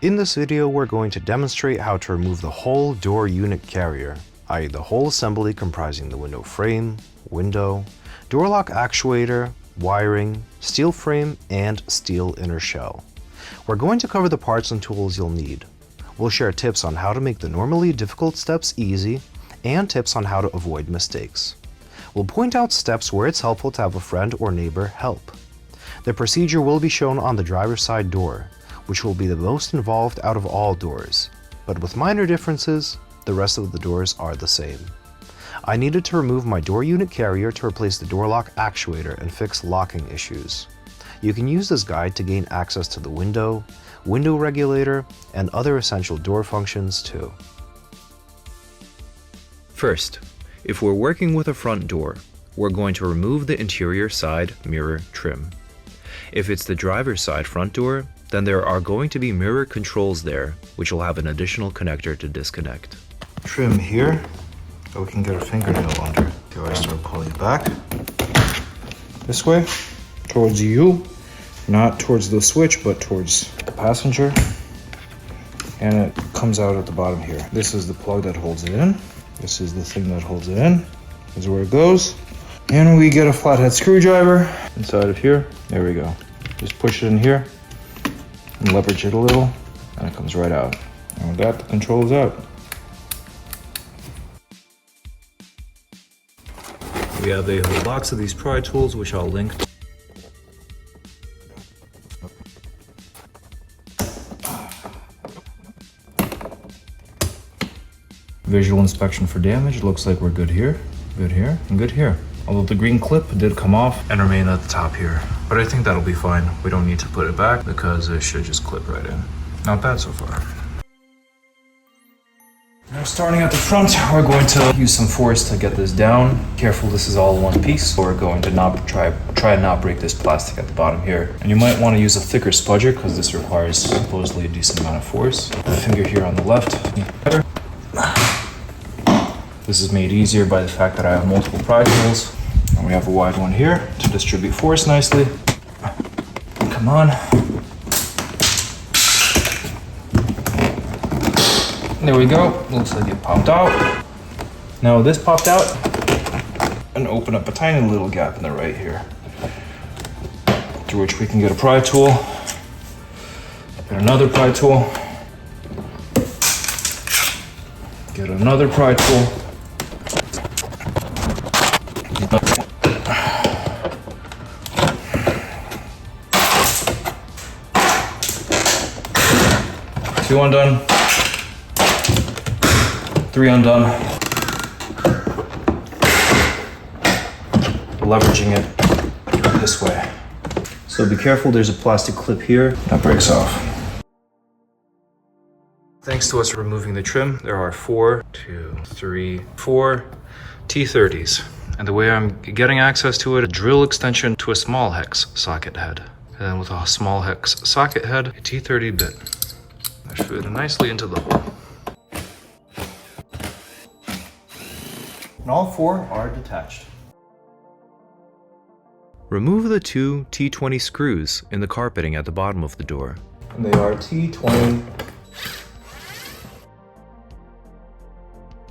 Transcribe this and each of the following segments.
In this video, we're going to demonstrate how to remove the whole door unit carrier, i.e. the whole assembly comprising the window frame, window, door lock actuator, wiring, steel frame, and steel inner shell. We're going to cover the parts and tools you'll need. We'll share tips on how to make the normally difficult steps easy, and tips on how to avoid mistakes. We'll point out steps where it's helpful to have a friend or neighbor help. The procedure will be shown on the driver's side door, which will be the most involved out of all doors, but with minor differences, the rest of the doors are the same. I needed to remove my door unit carrier to replace the door lock actuator and fix locking issues. You can use this guide to gain access to the window regulator, and other essential door functions too. First, if we're working with a front door, we're going to remove the interior side mirror trim. If it's the driver's side front door, then there are going to be mirror controls there, which will have an additional connector to disconnect. Trim here, so we can get a fingernail under. So I start pulling back this way, towards you, not towards the switch, but towards the passenger. And it comes out at the bottom here. This is the plug that holds it in. This is the thing that holds it in. This is where it goes. And we get a flathead screwdriver inside of here. There we go. Just push it in here and leverage it a little, and it comes right out. And with that, the control is out. We have a whole box of these pry tools, which I'll link. Visual inspection for damage. Looks like we're good here, and good here. Although the green clip did come off and remain at the top here. But I think that'll be fine. We don't need to put it back because it should just clip right in. Not bad so far. Now starting at the front, we're going to use some force to get this down. Careful, this is all one piece. So we're going to try and not break this plastic at the bottom here. And you might want to use a thicker spudger because this requires supposedly a decent amount of force. The finger here on the left. This is made easier by the fact that I have multiple pry tools. And we have a wide one here to distribute force nicely. Come on. There we go. Looks like it popped out. Now this popped out and open up a tiny little gap in the right here, through which we can get a pry tool, get another pry tool, get another pry tool, two undone, three undone, leveraging it this way. So be careful, there's a plastic clip here that breaks off. Thanks to us removing the trim, there are 4 T30s. And the way I'm getting access to it, a drill extension to a small hex socket head. And then with a small hex socket head, a T30 bit. I fit nicely into the hole. And all 4 are detached. Remove the 2 T20 screws in the carpeting at the bottom of the door. And they are T20.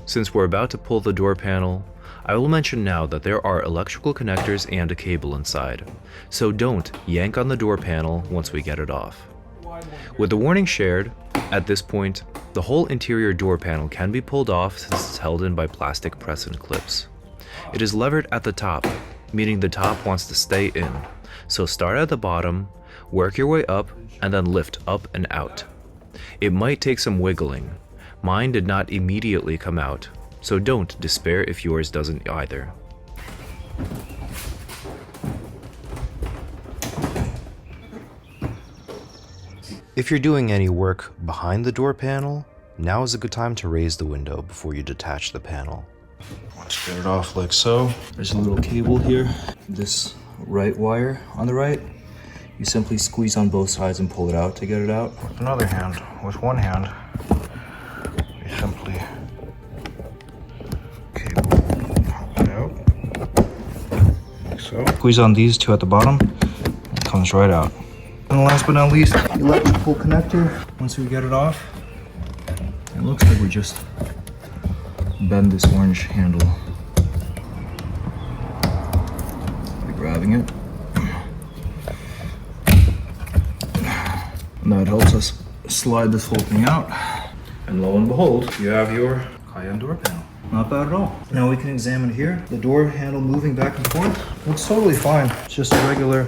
Since we're about to pull the door panel, I will mention now that there are electrical connectors and a cable inside, so don't yank on the door panel once we get it off. With the warning shared, at this point, the whole interior door panel can be pulled off since it's held in by plastic press-in clips. It is levered at the top, meaning the top wants to stay in, so start at the bottom, work your way up, and then lift up and out. It might take some wiggling. Mine did not immediately come out, so don't despair if yours doesn't either. If you're doing any work behind the door panel, now is a good time to raise the window before you detach the panel. Let's get it off like so. There's a little cable here. This right wire on the right, you simply squeeze on both sides and pull it out to get it out. With another hand, with one hand, you simply cable it out, like so. Squeeze on these two at the bottom, it comes right out. And last but not least, the electrical connector. Once we get it off, it looks like we just bend this orange handle by grabbing it. And that helps us slide this whole thing out. And lo and behold, you have your Cayenne door panel. Not bad at all. Now we can examine here. The door handle moving back and forth. Looks totally fine. It's just a regular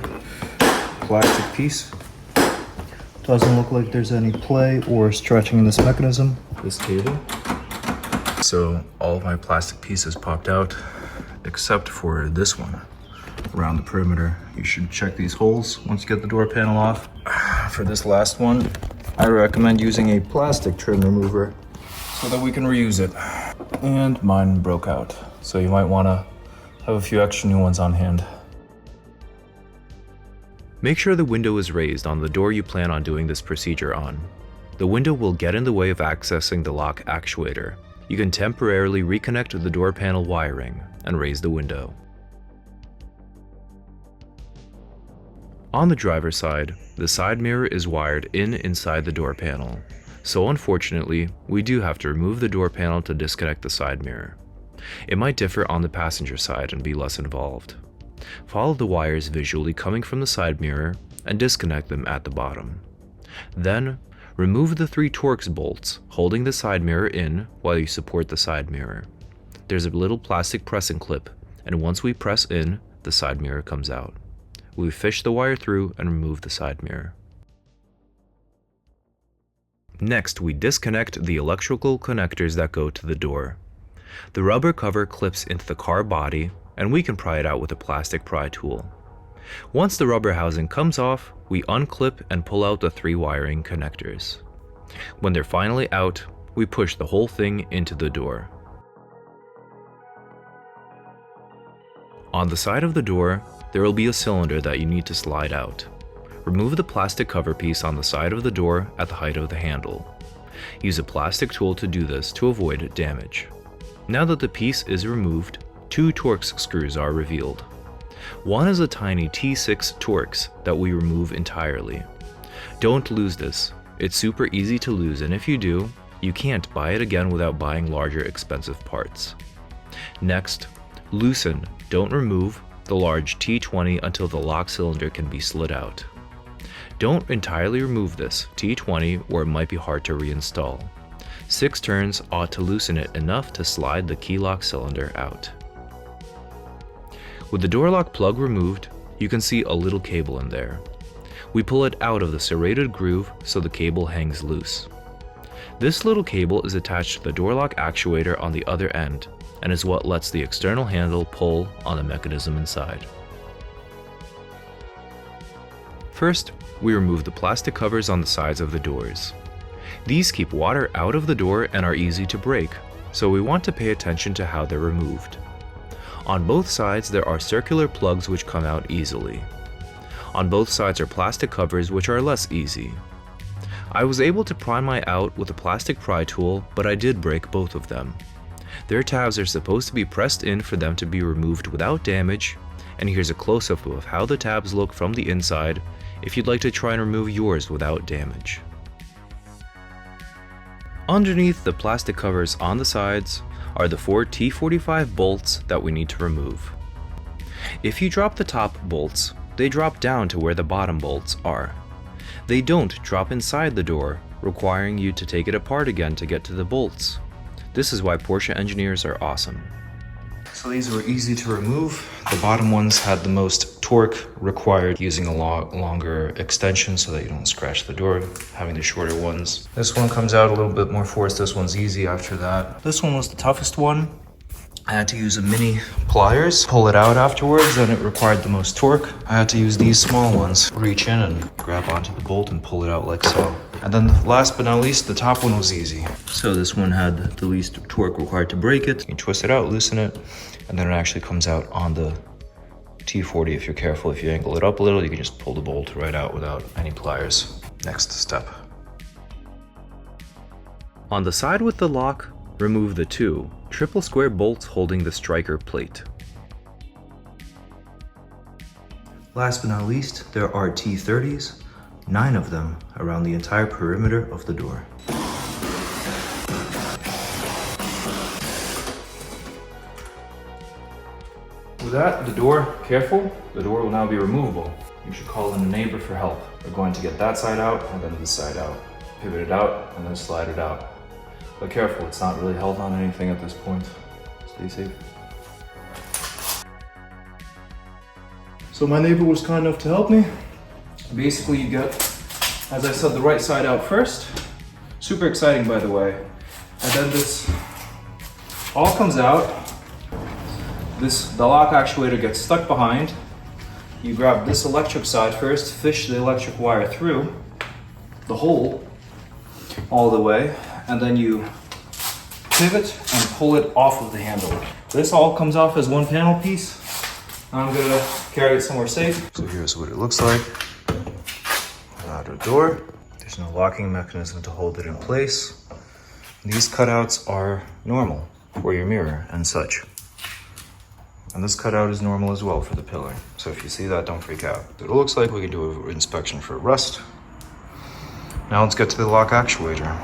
plastic piece. Doesn't look like there's any play or stretching in this mechanism. This cable. So all of my plastic pieces popped out, except for this one. Around the perimeter. You should check these holes once you get the door panel off. For this last one, I recommend using a plastic trim remover so that we can reuse it. And mine broke out, so you might want to have a few extra new ones on hand. Make sure the window is raised on the door you plan on doing this procedure on. The window will get in the way of accessing the lock actuator. You can temporarily reconnect the door panel wiring and raise the window. On the driver's side, the side mirror is wired inside the door panel. So unfortunately, we do have to remove the door panel to disconnect the side mirror. It might differ on the passenger side and be less involved. Follow the wires visually coming from the side mirror and disconnect them at the bottom. Then, remove the 3 Torx bolts holding the side mirror in while you support the side mirror. There's a little plastic pressing clip, and once we press in, the side mirror comes out. We fish the wire through and remove the side mirror. Next, we disconnect the electrical connectors that go to the door. The rubber cover clips into the car body, and we can pry it out with a plastic pry tool. Once the rubber housing comes off, we unclip and pull out the 3 wiring connectors. When they're finally out, we push the whole thing into the door. On the side of the door, there will be a cylinder that you need to slide out. Remove the plastic cover piece on the side of the door at the height of the handle. Use a plastic tool to do this to avoid damage. Now that the piece is removed, 2 Torx screws are revealed. One is a tiny T6 Torx that we remove entirely. Don't lose this. It's super easy to lose, and if you do, you can't buy it again without buying larger expensive parts. Next, loosen, don't remove, the large T20 until the lock cylinder can be slid out. Don't entirely remove this T20 or it might be hard to reinstall. 6 turns ought to loosen it enough to slide the key lock cylinder out. With the door lock plug removed, you can see a little cable in there. We pull it out of the serrated groove so the cable hangs loose. This little cable is attached to the door lock actuator on the other end and is what lets the external handle pull on the mechanism inside. First, we remove the plastic covers on the sides of the doors. These keep water out of the door and are easy to break, so we want to pay attention to how they're removed. On both sides there are circular plugs which come out easily. On both sides are plastic covers which are less easy. I was able to pry mine out with a plastic pry tool, but I did break both of them. Their tabs are supposed to be pressed in for them to be removed without damage, and here's a close-up of how the tabs look from the inside if you'd like to try and remove yours without damage. Underneath the plastic covers on the sides are the 4 T45 bolts that we need to remove. If you drop the top bolts, they drop down to where the bottom bolts are. They don't drop inside the door, requiring you to take it apart again to get to the bolts. This is why Porsche engineers are awesome. So these were easy to remove. The bottom ones had the most torque required, using a longer extension so that you don't scratch the door, having the shorter ones. This one comes out a little bit more force. This one's easy after that. This one was the toughest one. I had to use a mini pliers, pull it out afterwards, and it required the most torque. I had to use these small ones, reach in and grab onto the bolt and pull it out like so. And then last but not least, the top one was easy. So this one had the least torque required to break it. You can twist it out, loosen it, and then it actually comes out on the T40 if you're careful. If you angle it up a little, you can just pull the bolt right out without any pliers. Next step. On the side with the lock, remove the 2 triple square bolts holding the striker plate. Last but not least, there are T30s. 9 of them around the entire perimeter of the door. With that, the door, careful, the door will now be removable. You should call in a neighbor for help. We're going to get that side out and then this side out. Pivot it out and then slide it out. But careful, it's not really held on anything at this point. Stay safe. So my neighbor was kind enough to help me. Basically you get, as I said, the right side out first. Super exciting, by the way. And then this all comes out. The lock actuator gets stuck behind. You grab this electric side first, fish the electric wire through the hole all the way, and then you pivot and pull it off of the handle. This all comes off as one panel piece. I'm gonna carry it somewhere safe. So here's what it looks like. Outer door. There's no locking mechanism to hold it in place. These cutouts are normal for your mirror and such. And this cutout is normal as well for the pillar. So if you see that, don't freak out. So it looks like we can do an inspection for rust. Now let's get to the lock actuator.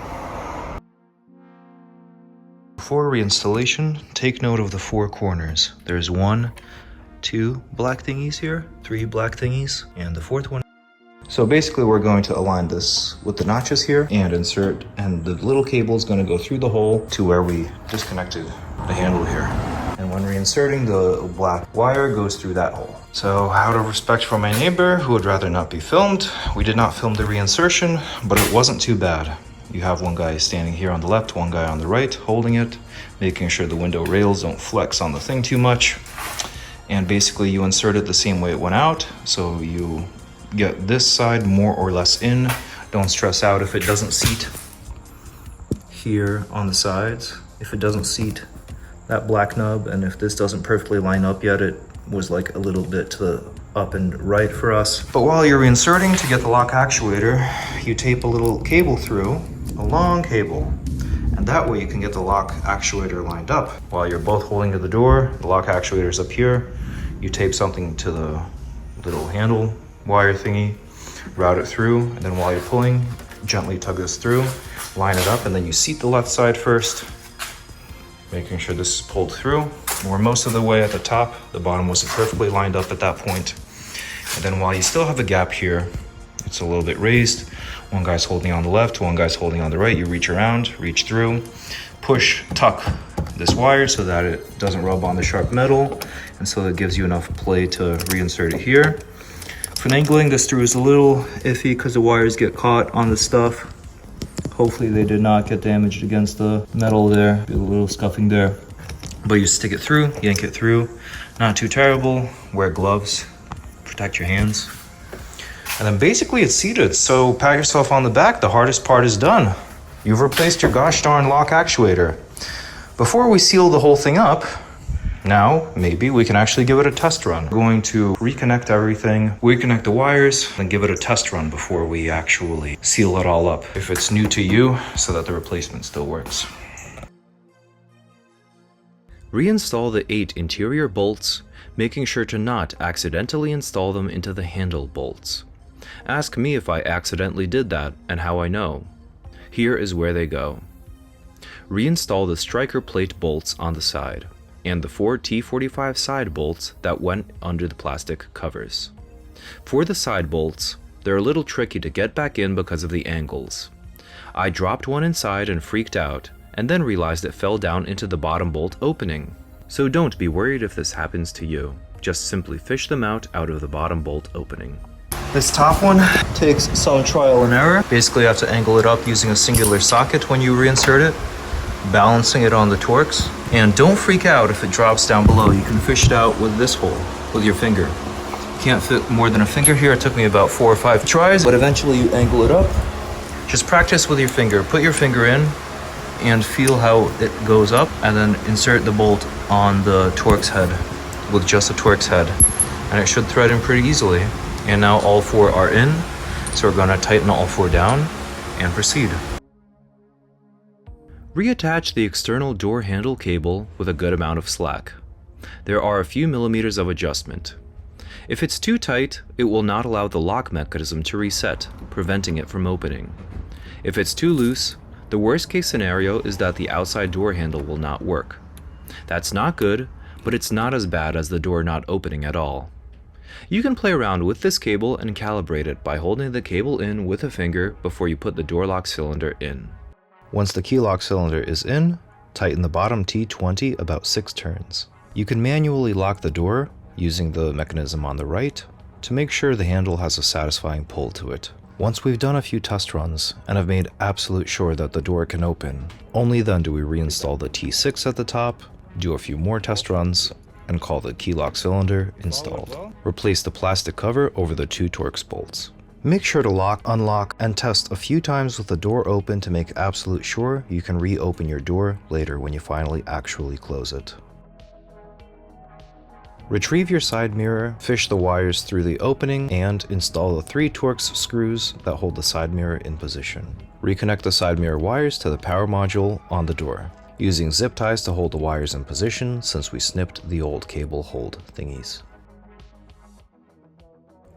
Before reinstallation, take note of the 4 corners. There's 1, 2 black thingies here, 3 black thingies, and the 4th one. So basically we're going to align this with the notches here and insert, and the little cable is going to go through the hole to where we disconnected the handle here. And when reinserting, the black wire goes through that hole. So out of respect for my neighbor, who would rather not be filmed, we did not film the reinsertion, but it wasn't too bad. You have one guy standing here on the left, one guy on the right, holding it, making sure the window rails don't flex on the thing too much. And basically you insert it the same way it went out, so you get this side more or less in. Don't stress out if it doesn't seat here on the sides. If it doesn't seat that black nub, and if this doesn't perfectly line up yet, it was like a little bit to the up and right for us. But while you're reinserting to get the lock actuator, you tape a little cable through, a long cable, and that way you can get the lock actuator lined up. While you're both holding to the door, the lock actuator is up here, you tape something to the little handle wire thingy, route it through, and then while you're pulling, gently tug this through, line it up, and then you seat the left side first, making sure this is pulled through. We're most of the way at the top. The bottom wasn't perfectly lined up at that point. And then while you still have a gap here, it's a little bit raised. One guy's holding on the left, one guy's holding on the right. You reach around, reach through, push, tuck this wire so that it doesn't rub on the sharp metal, and so that gives you enough play to reinsert it here. Finagling this through is a little iffy because the wires get caught on the stuff. Hopefully they did not get damaged against the metal there. Be a little scuffing there. But you stick it through, yank it through. Not too terrible. Wear gloves, protect your hands. And then basically it's seated, so pat yourself on the back. The hardest part is done. You've replaced your gosh darn lock actuator. Before we seal the whole thing up, now maybe we can actually give it a test run. We're going to reconnect everything, reconnect the wires, and give it a test run before we actually seal it all up. If it's new to you, so that the replacement still works. Reinstall the 8 interior bolts, making sure to not accidentally install them into the handle bolts. Ask me if I accidentally did that and how I know. Here is where they go. Reinstall the striker plate bolts on the side, and the 4 T45 side bolts that went under the plastic covers. For the side bolts, they're a little tricky to get back in because of the angles. I dropped one inside and freaked out, and then realized it fell down into the bottom bolt opening. So don't be worried if this happens to you. Just simply fish them out of the bottom bolt opening. This top one takes some trial and error. Basically you have to angle it up using a singular socket when you reinsert it, balancing it on the Torx. And don't freak out if it drops down below. You can fish it out with this hole, with your finger. You can't fit more than a finger here. It took me about 4 or 5 tries, but eventually you angle it up. Just practice with your finger. Put your finger in and feel how it goes up, and then insert the bolt on the Torx head with just a Torx head. And it should thread in pretty easily. And now all 4 are in, so we're gonna tighten all 4 down and proceed. Reattach the external door handle cable with a good amount of slack. There are a few millimeters of adjustment. If it's too tight, it will not allow the lock mechanism to reset, preventing it from opening. If it's too loose, the worst case scenario is that the outside door handle will not work. That's not good, but it's not as bad as the door not opening at all. You can play around with this cable and calibrate it by holding the cable in with a finger before you put the door lock cylinder in. Once the key lock cylinder is in, tighten the bottom T20 about 6 turns. You can manually lock the door using the mechanism on the right to make sure the handle has a satisfying pull to it. Once we've done a few test runs and have made absolute sure that the door can open, only then do we reinstall the T6 at the top, do a few more test runs, and call the key lock cylinder installed. Replace the plastic cover over the 2 Torx bolts. Make sure to lock, unlock, and test a few times with the door open to make absolute sure you can reopen your door later when you finally actually close it. Retrieve your side mirror, fish the wires through the opening, and install the 3 Torx screws that hold the side mirror in position. Reconnect the side mirror wires to the power module on the door, using zip ties to hold the wires in position since we snipped the old cable hold thingies.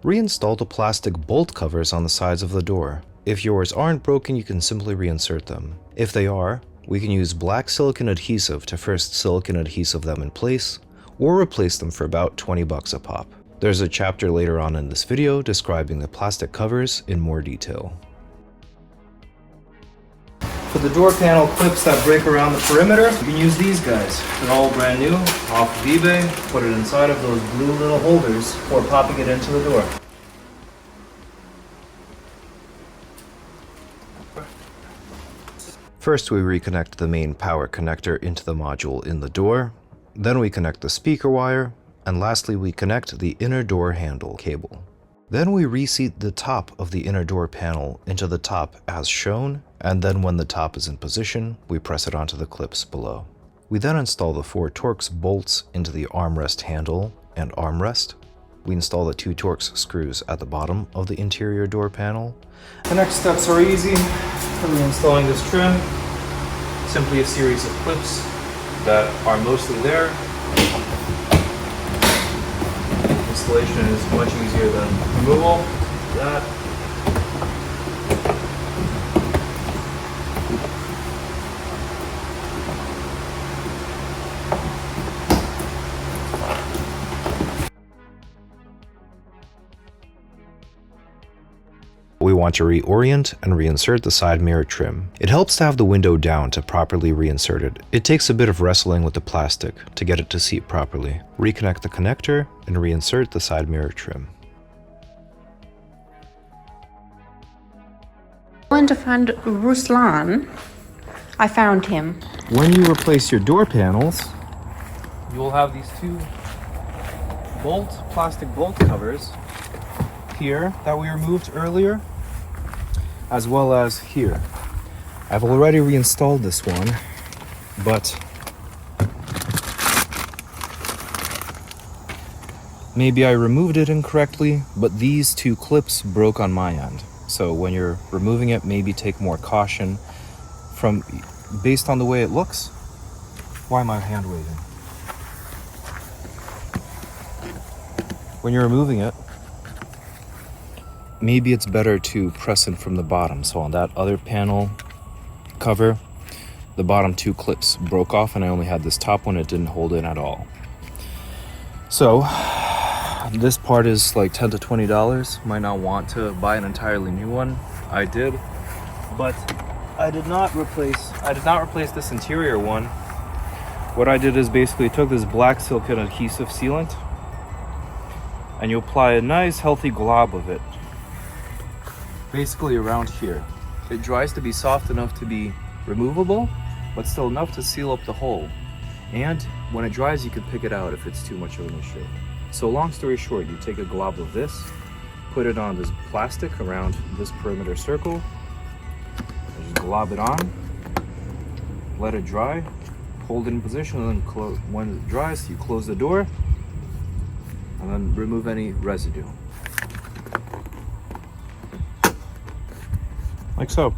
Reinstall the plastic bolt covers on the sides of the door. If yours aren't broken, you can simply reinsert them. If they are, we can use black silicone adhesive to first silicone adhesive them in place, or replace them for about 20 bucks a pop. There's a chapter later on in this video describing the plastic covers in more detail. For the door panel clips that break around the perimeter, you can use these guys. They're all brand new, off of eBay. Put it inside of those blue little holders or popping it into the door. First, we reconnect the main power connector into the module in the door. Then we connect the speaker wire, and lastly we connect the inner door handle cable. Then we reseat the top of the inner door panel into the top as shown, and then when the top is in position, we press it onto the clips below. We then install the 4 Torx bolts into the armrest handle and armrest. We install the 2 Torx screws at the bottom of the interior door panel. The next steps are easy. For reinstalling this trim, simply a series of clips that are mostly there. Installation is much easier than removal. That. We want to reorient and reinsert the side mirror trim. It helps to have the window down to properly reinsert it. It takes a bit of wrestling with the plastic to get it to seat properly. Reconnect the connector and reinsert the side mirror trim. Going to find Ruslan. I found him. When you replace your door panels, you will have these 2 plastic bolt covers here that we removed earlier, as well as here. I've already reinstalled this one, but maybe I removed it incorrectly, but these 2 clips broke on my end. So when you're removing it, maybe take more caution based on the way it looks. Why am I hand waving? When you're removing it, maybe it's better to press in from the bottom. So on that other panel cover, the bottom 2 clips broke off and I only had this top one. It didn't hold in at all. So this part is like $10 to $20. Might not want to buy an entirely new one. I did, but I did not replace this interior one. What I did is basically took this black silicone adhesive sealant and you apply a nice healthy glob of it basically around here. It dries to be soft enough to be removable, but still enough to seal up the hole. And when it dries, you can pick it out if it's too much of an issue. So long story short, you take a glob of this, put it on this plastic around this perimeter circle, and just glob it on, let it dry, hold it in position, and then when it dries, you close the door, and then remove any residue. Like so.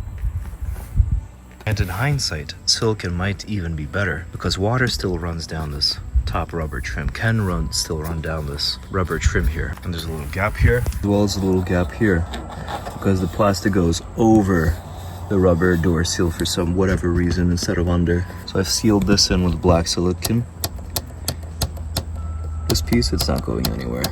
And in hindsight, silicone might even be better because water still runs down this top rubber trim can still run down this rubber trim here. And there's a little gap here, as well as a little gap here, because the plastic goes over the rubber door seal for some whatever reason instead of under. So I've sealed this in with black silicone. This piece, it's not going anywhere.